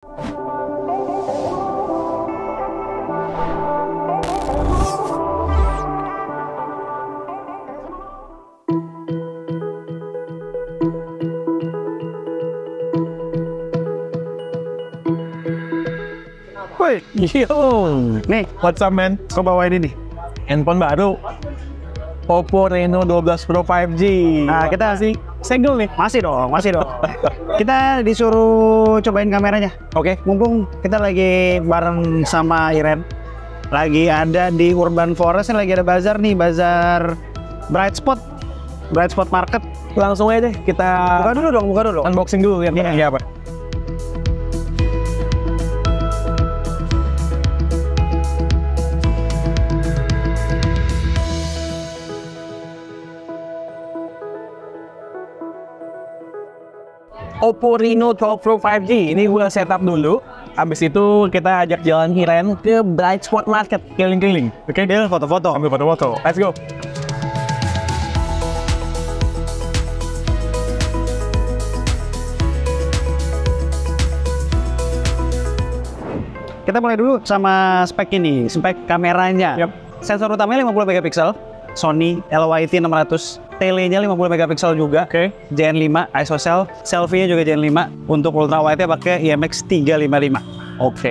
Woi, nih, what's up man? Kau bawa ini nih, handphone baru, Oppo Reno 12 Pro 5G. Nah, kita sih segel nih. Masih dong. Kita disuruh cobain kameranya. Oke. Mumpung kita lagi bareng sama Iren, lagi ada di Urban Forest, lagi ada bazar nih, bazar Bright Spot Market. Langsung aja deh kita buka dulu. Unboxing dulu ya. Iya apa? Oppo Reno 12 Pro 5G ini gue setup dulu. Habis itu kita ajak jalan Iren ke Bright Spot Market keliling-keliling. Oke, dia foto-foto. Ambil foto-foto. Let's go. Kita mulai dulu sama spek ini, spek kameranya. Sensor utamanya 50 megapiksel, Sony LYT 600. Tele-nya 50 megapiksel juga, Gen 5 ISOCELL, selfie-nya juga Gen 5. Untuk ultra wide-nya pakai IMX 355.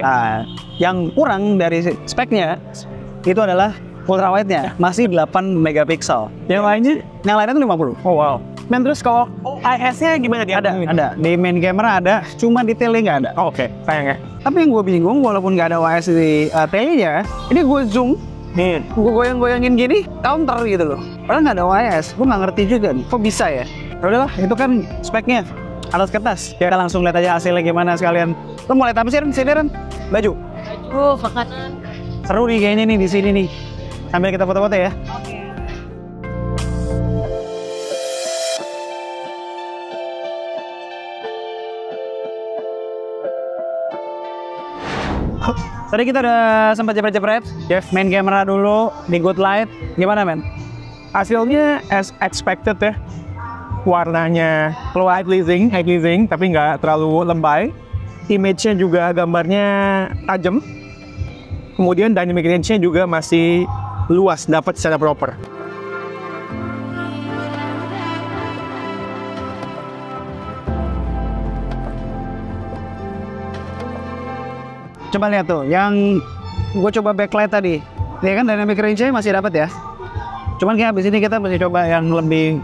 Nah, yang kurang dari speknya itu adalah ultra wide-nya masih 8 megapiksel. Yang lainnya tuh 50. Oh wow. Dan terus kalau OIS-nya gimana dia? Ada. Di main camera ada, cuma di tele nggak ada. Sayangnya. Tapi yang gue bingung, walaupun nggak ada OIS di tele-nya, ini gue zoom. Gue goyang-goyangin gini, counter gitu loh. Padahal nggak ada OIS, gue nggak ngerti juga nih, kok bisa ya? Udahlah, itu kan speknya atas kertas. Kita langsung lihat aja hasilnya gimana sekalian. Lo mau lihat apa sih, Ren? Sini, Ren. Baju. Makanan. Seru nih kayaknya nih di sini nih. Sambil kita foto-foto ya. Tadi kita udah sempat jepret-jepret, main kamera dulu di good light. Gimana men? Hasilnya as expected ya. Warnanya light pleasing, tapi nggak terlalu lembay. Image-nya juga gambarnya tajam. Kemudian dynamic range-nya juga masih luas, dapat secara proper. Coba lihat tuh, yang gue coba backlight tadi, ya kan dynamic range-nya masih dapat ya. Cuman kayak abis ini kita mesti coba yang lebih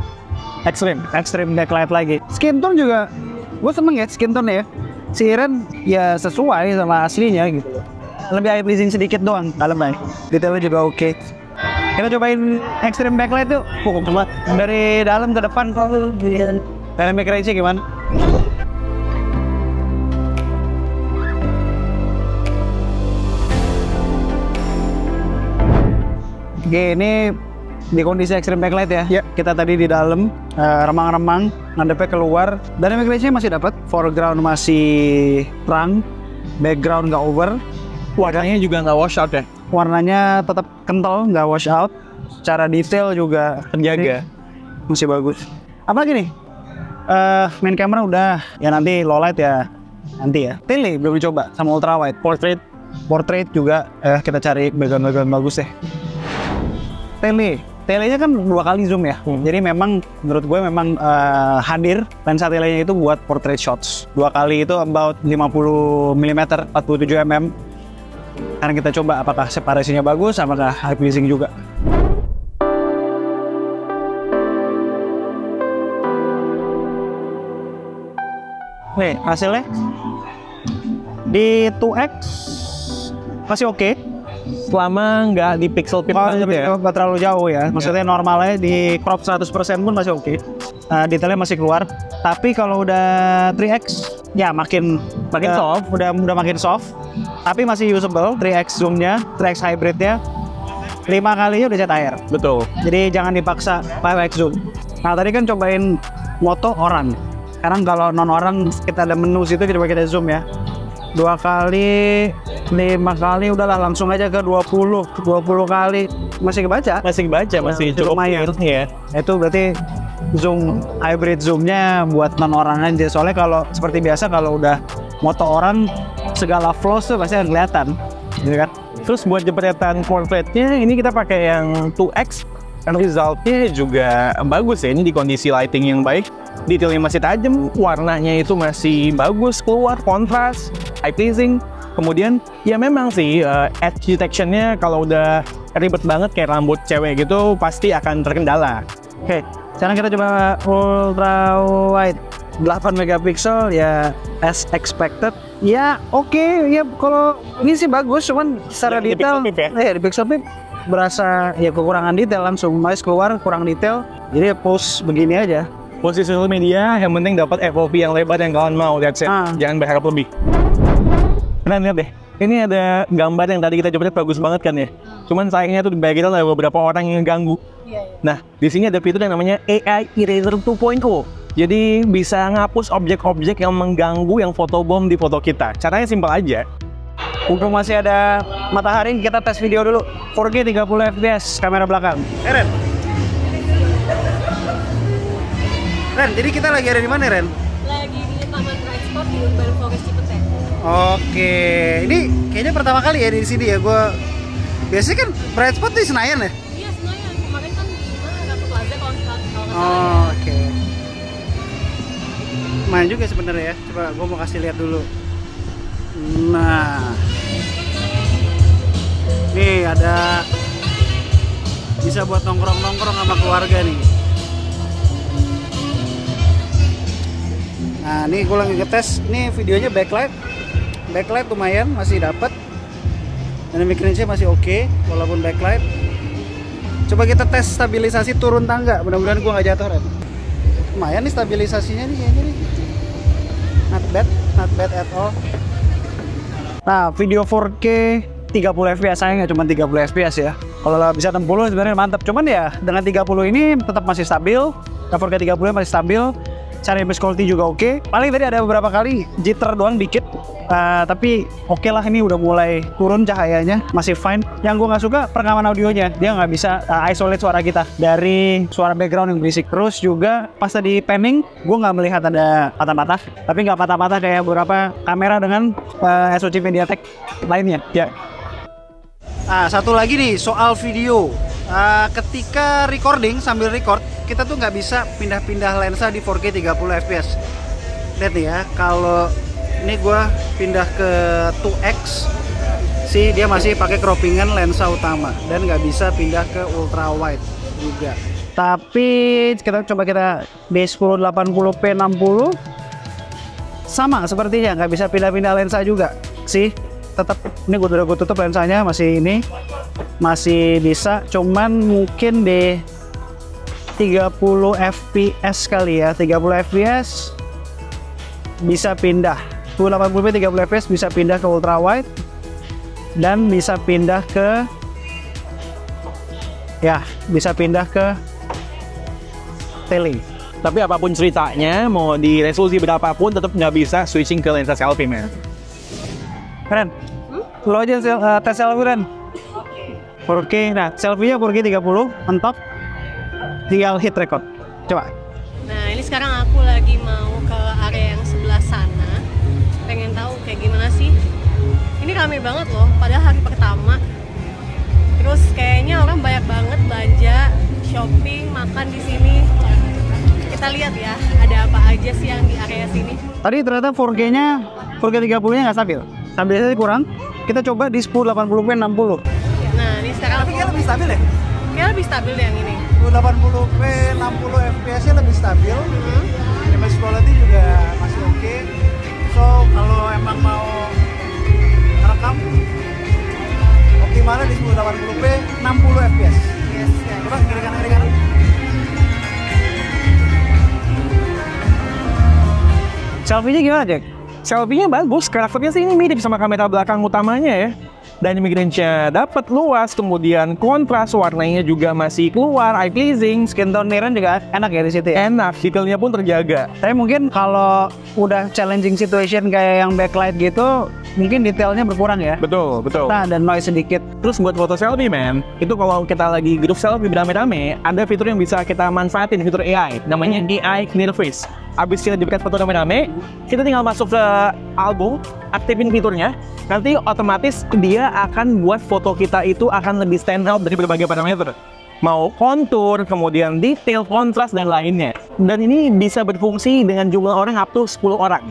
ekstrim backlight lagi. Skin tone juga, gue seneng ya skin tone ya. Si Iren ya sesuai sama aslinya gitu. Lebih eye pleasing sedikit doang, dalamnya. Detailnya juga oke. Kita cobain ekstrim backlight tuh, coba dari dalam ke depan. Dynamic range-nya gimana? Oke, ini di kondisi extreme backlight ya. Kita tadi di dalam remang-remang, ngadepnya keluar. Dynamic range-nya masih dapat, foreground masih terang, background nggak over. Warnanya juga nggak wash out ya. Warnanya tetap kental, nggak wash out. Secara detail juga terjaga, masih bagus. Apalagi nih? Main camera udah, ya nanti low light ya nanti ya. Tele belum dicoba sama ultra wide. Portrait juga kita cari background bagus deh. Telenya kan 2 kali zoom ya. Jadi memang menurut gue memang hadir lensa telenya itu buat portrait shots. 2 kali itu about 50 mm, 47 mm. Sekarang kita coba apakah separasinya bagus, apakah eye pleasing juga. Nih hasilnya di 2x masih oke. Selama nggak di pixel pinpoint ya, nggak terlalu jauh ya. Maksudnya normalnya di crop 100% pun masih oke. Detailnya masih keluar. Tapi kalau udah 3x, ya makin soft. Udah makin soft. Tapi masih usable. 3x zoomnya, 3x hybridnya, 5 kalinya udah cat air. Betul. Jadi jangan dipaksa 5x zoom. Nah tadi kan cobain moto orang. Sekarang kalau non orang kita ada menu situ, coba kita zoom ya. 2 kali, 5 kali, udahlah langsung aja ke 20 kali. Masih kebaca? Masih cukup lumayan ya. Itu berarti zoom, hybrid zoomnya buat non orang aja. Soalnya kalau seperti biasa kalau udah moto orang segala flaws tuh pasti akan kelihatan, gitu kan? Terus buat jepretan portraitnya ini kita pakai yang 2x, dan resultnya juga bagus ya. Ini di kondisi lighting yang baik, detailnya masih tajam, warnanya itu masih bagus keluar, kontras, eye pleasing. Kemudian ya memang sih edge detection-nya kalau udah ribet banget kayak rambut cewek gitu pasti akan terkendala. Oke, sekarang kita coba ultra wide 8 megapiksel ya, as expected. Ya oke, ya kalau ini sih bagus, cuman secara Di detail pixel peep ya? di pixel peep berasa ya kekurangan detail, langsung noise keluar kurang detail. Jadi post begini aja. Posisi sosial media yang penting dapat FOV yang lebar yang kalian mau, that's it. Jangan berharap lebih. Nah lihat deh, ini ada gambar yang tadi kita coba lihat bagus banget kan ya. Cuman sayangnya tuh di background ada beberapa orang yang ganggu. Nah di sini ada fitur yang namanya AI Eraser 2.0. Jadi bisa ngapus objek-objek yang mengganggu yang photobomb di foto kita. Caranya simpel aja. Mumpung masih ada matahari, kita tes video dulu. 4K 30 fps kamera belakang. Ren, jadi kita lagi ada di mana, Ren? Lagi di Taman Bright Spot di Urban Forest Cipete. Oke, ini kayaknya pertama kali ya di sini ya. Gua biasanya kan Bright Spot di Senayan ya? Iya, Senayan. Kemarin kan di mana? Ratu Plaza kalau nggak salah. Oh, oke. Main juga sebenarnya ya. Coba gua mau kasih lihat dulu. Nah, nih ada bisa buat nongkrong-nongkrong sama keluarga nih. Nah, ini gue lagi ngetes. Ini videonya backlight lumayan masih dapat. Dynamic range-nya masih oke walaupun backlight. Coba kita tes stabilisasi turun tangga. Mudah-mudahan gue nggak jatuh, Ren. Lumayan nih stabilisasinya nih kayaknya nih. Not bad at all. Nah, video 4K 30 fps, saya nggak cuma 30 fps ya. Kalau bisa 60 sebenarnya mantap. Cuman ya dengan 30 ini tetap masih stabil. 4K 30 masih stabil. Cara image quality juga oke. Paling tadi ada beberapa kali jitter doang dikit. Tapi oke lah, ini udah mulai turun cahayanya, masih fine. Yang gue nggak suka perekaman audionya, dia nggak bisa isolate suara kita dari suara background yang berisik. Terus juga pas tadi panning, gue nggak melihat ada patah-patah, tapi nggak patah-patah kayak beberapa kamera dengan SoC MediaTek lainnya. Ya. Satu lagi nih soal video. Ketika recording sambil record, kita tuh nggak bisa pindah-pindah lensa di 4K 30 fps. Lihat nih ya, kalau ini gue pindah ke 2x sih dia masih pakai croppingan lensa utama dan nggak bisa pindah ke ultra wide juga. Tapi kita B10 80p 60 sama sepertinya, nggak bisa pindah-pindah lensa juga sih. Tetap ini gue tutup lensanya, masih masih bisa, cuman mungkin di 30 fps kali ya. 30 fps bisa pindah 1080p 30 fps, bisa pindah ke ultra wide dan bisa pindah ke tele. Tapi apapun ceritanya, mau di resolusi berapapun tetap nggak bisa switching ke lensa selfie, man. Ren, lo aja tes selfie, Ren. 4K, nah selfie-nya 4K 30, mentok, tinggal hit record. Coba. Nah, ini sekarang aku lagi mau ke area yang sebelah sana. Pengen tahu kayak gimana sih. Ini rame banget loh, padahal hari pertama. Terus kayaknya orang banyak banget belanja, shopping, makan di sini. Kita lihat ya, ada apa aja sih yang di area sini. Tadi ternyata 4K 30-nya nggak stabil. Stabilisasi kurang. Kita coba di 1080p 60. Nah, ini sekarang Tapi kayaknya lebih stabil ya? Kayaknya lebih stabil deh yang ini. 1080p 60 fps-nya lebih stabil. Image quality juga masih oke. So, kalau emang mau rekam optimalnya di 1080p 60 fps. Yes, guys. Coba kiri kanan. Selfie-nya gimana, Jack? Selfie-nya bagus, karakternya sih ini mirip sama kamera belakang utamanya ya. Dynamic range-nya dapat luas, kemudian kontras warnanya juga masih keluar, eye pleasing. Skin tone Niren juga enak ya di situ ya? Enak, detailnya pun terjaga. Tapi mungkin kalau udah challenging situation kayak yang backlight gitu, mungkin detailnya berkurang ya? Betul. Nah, dan noise sedikit. Terus buat foto selfie, man, itu kalau kita lagi group selfie beramai-ramai, ada fitur yang bisa kita manfaatin, fitur AI, namanya AI Clear Face. abis kita jepret foto rame-rame, kita tinggal masuk ke album, aktifin fiturnya, nanti otomatis dia akan buat foto kita itu akan lebih stand out dari berbagai parameter. Mau kontur, kemudian detail, kontras, dan lainnya. Dan ini bisa berfungsi dengan jumlah orang up to 10 orang.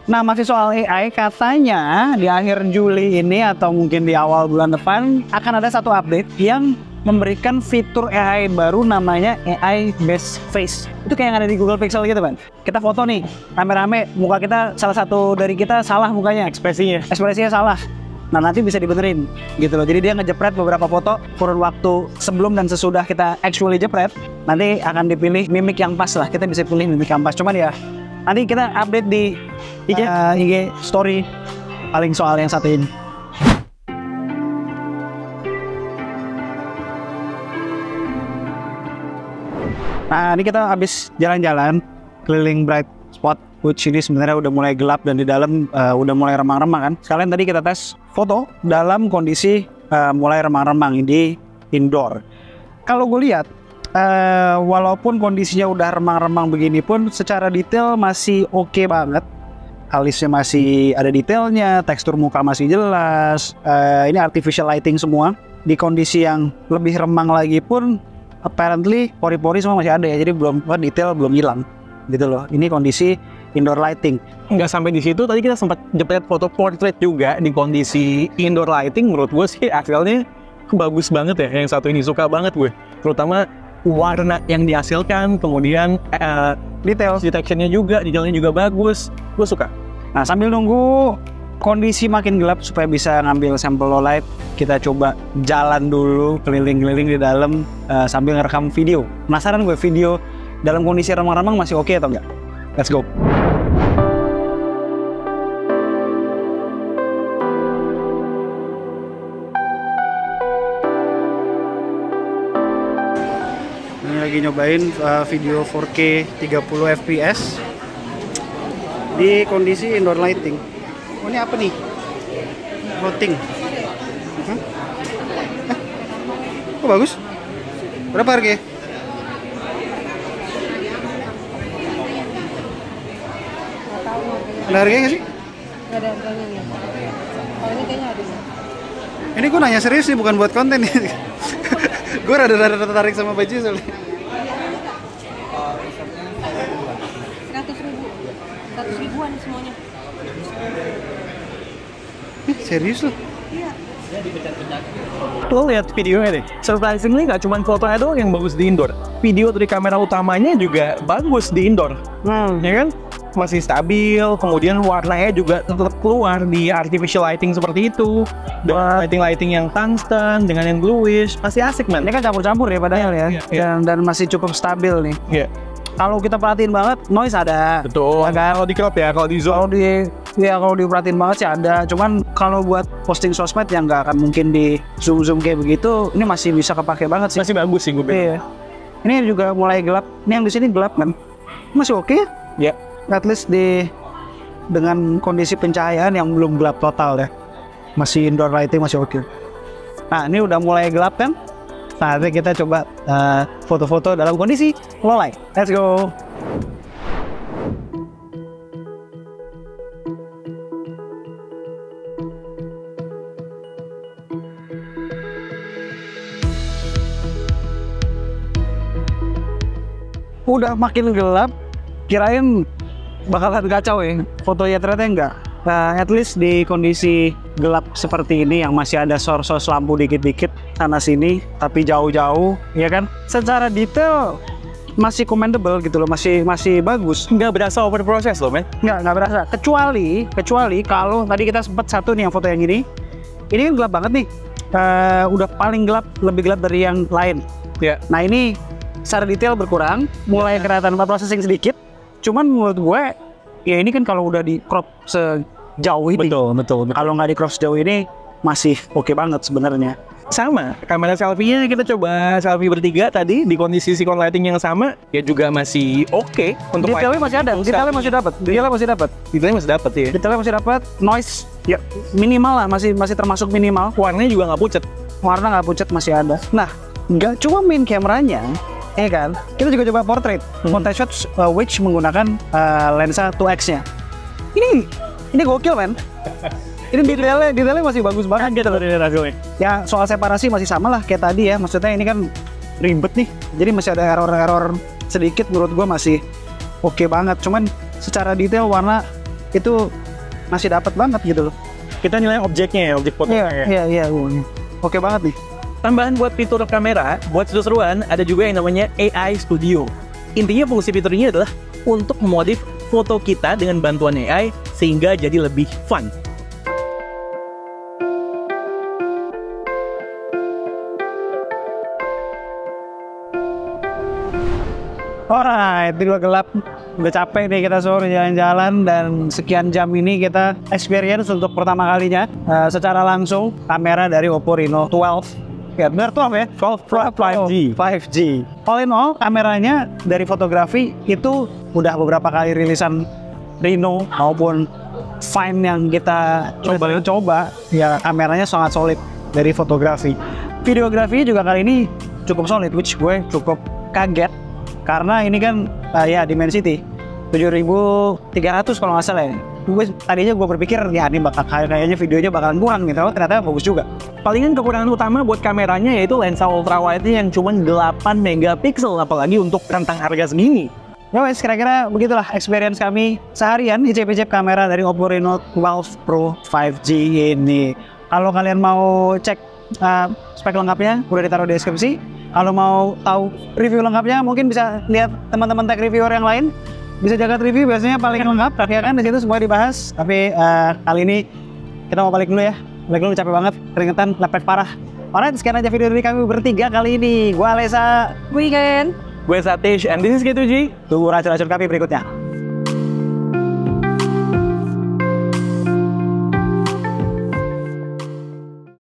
Nah, masih soal AI, katanya di akhir Juli ini atau mungkin di awal bulan depan akan ada satu update yang memberikan fitur AI baru namanya AI Best Face. Itu kayak yang ada di Google Pixel gitu kan. Kita foto nih, rame-rame, muka kita salah satu dari kita salah mukanya, ekspresinya salah. Nah, nanti bisa dibenerin gitu loh. Jadi dia ngejepret beberapa foto kurun waktu sebelum dan sesudah kita actually jepret, nanti akan dipilih mimik yang pas lah. Kita bisa pilih mimik yang pas. Cuman ya nanti kita update di IG story paling soal yang satu ini. Nah, ini kita habis jalan-jalan keliling Bright Spot, which ini sebenarnya udah mulai gelap dan di dalam udah mulai remang-remang kan. Sekalian tadi kita tes foto dalam kondisi mulai remang-remang di indoor. Kalau gue lihat, walaupun kondisinya udah remang-remang begini pun, secara detail masih oke banget. Alisnya masih ada detailnya, tekstur muka masih jelas. Ini artificial lighting semua. Di kondisi yang lebih remang lagi pun, apparently pori-pori semua masih ada ya, jadi detail belum hilang gitu loh. Ini kondisi indoor lighting. Nggak sampai di situ, tadi kita sempat jepret foto portrait juga di kondisi indoor lighting. Menurut gue sih hasilnya bagus banget ya, yang satu ini suka banget gue, terutama warna yang dihasilkan, kemudian detail detectionnya juga, detailnya juga bagus, gue suka. Nah, sambil nunggu kondisi makin gelap supaya bisa ngambil sampel low light, kita coba jalan dulu keliling-keliling di dalam sambil ngerekam video. Penasaran gue video dalam kondisi remang-remang masih oke atau enggak? Let's go. Ini lagi nyobain video 4K 30 fps di kondisi indoor lighting. Oh, ini apa nih? Floating. Oh, bagus. Berapa harganya? Ada harganya nggak sih? Nggak ada harganya nih. Kalau ini kayaknya ada. Ini gue nanya serius nih, bukan buat konten nih. Gue rada-rada tertarik sama baju soalnya. 100 ribuan semuanya. Serius loh? Iya. Lo lihat videonya deh, surprisingly nggak cuma fotonya doang yang bagus di indoor, video dari kamera utamanya juga bagus di indoor. Ya kan? Masih stabil, kemudian warnanya juga tetap keluar di artificial lighting seperti itu. Dan lighting yang tungsten dengan yang bluish, masih asik man. Ini kan campur-campur ya padahal ya, dan masih cukup stabil nih. Kalau kita perhatiin banget, noise ada. Betul. Kalau di crop ya, kalau di zoom. Kalau diperhatiin banget sih ada. Cuman kalau buat posting sosmed yang nggak akan mungkin di zoom kayak begitu, ini masih bisa kepake banget sih. Masih bagus sih gue bilang. Iya. Ini juga mulai gelap. Ini yang di sini gelap kan? Masih oke? Ya. At least dengan kondisi pencahayaan yang belum gelap total ya. Masih indoor lighting masih oke. Nah, ini udah mulai gelap kan? Saatnya kita coba foto-foto dalam kondisi low light. Let's go. Udah makin gelap, kirain bakalan kacau ya fotonya, ternyata enggak. At least di kondisi gelap seperti ini yang masih ada source lampu dikit-dikit sana sini, tapi jauh-jauh, ya kan? Secara detail masih commendable gitu loh, masih bagus. Nggak berasa overprocess loh, men. Nggak berasa. Kecuali kalau tadi kita sempat satu nih yang foto yang ini kan gelap banget nih. Udah paling gelap, lebih gelap dari yang lain. Ya. Nah, ini secara detail berkurang, mulai kelihatan processing sedikit. Cuman menurut gue, ya ini kan kalau udah di crop sejauh ini. Betul. Kalau nggak di crop sejauh ini, masih oke banget sebenarnya. Sama, kamera selfie-nya kita coba selfie bertiga tadi di kondisi silicone lighting yang sama, ya juga masih oke. Untuk detailnya masih ada, detailnya masih dapat. Detailnya masih dapat. Noise, ya minimal lah, masih termasuk minimal. Warnanya juga nggak pucat. Warna nggak pucat, masih ada. Nah, nggak cuma main kameranya, Iya kan? Kita juga coba portrait shot which menggunakan lensa 2x-nya. Ini gokil men. Ini detailnya masih bagus banget gitu loh ini hasilnya. Ya soal separasi masih sama lah kayak tadi ya. Maksudnya ini kan ribet nih. Jadi masih ada error sedikit menurut gua masih oke banget. Cuman secara detail warna itu masih dapat banget gitu loh. Kita nilai objeknya ya, objek foto. Iya. Oke banget nih. Tambahan buat fitur kamera, buat seru-seruan ada juga yang namanya AI Studio. Intinya fungsi fitur ini adalah untuk memodif foto kita dengan bantuan AI sehingga jadi lebih fun. Alright, di luar gelap, udah capek nih kita sore jalan-jalan dan sekian jam ini kita experience untuk pertama kalinya secara langsung kamera dari Oppo Reno 12. Ya benar 12 ya? 12 5G. All in all, kameranya dari fotografi itu udah beberapa kali rilisan Reno maupun Find yang kita coba ya kameranya sangat solid dari fotografi. Videografi juga kali ini cukup solid, which gue cukup kaget. Karena ini kan ya Dimensity 7300 kalau nggak salah ya. Tadinya gue berpikir ya ini kayaknya videonya bakalan kurang gitu, ternyata bagus juga. Palingan kekurangan utama buat kameranya yaitu lensa ultra wide yang cuma 8 megapiksel, apalagi untuk rentang harga segini. Ya wes, kira-kira begitulah experience kami seharian icip-icip kamera dari Oppo Reno 12 Pro 5G ini. Kalau kalian mau cek spek lengkapnya udah ditaruh di deskripsi. Kalau mau tahu review lengkapnya mungkin bisa lihat teman-teman tech reviewer yang lain. Bisa jaga review biasanya paling lengkap ya kan, di situ semua dibahas. Tapi kali ini kita mau balik dulu ya. Balik dulu, capek banget, keringetan, lepek parah. Alright, sekian aja video dari kami bertiga kali ini. Gua Alesa, Weekend. Gue Satish, and this is G2G. Tunggu racun-racun kami berikutnya.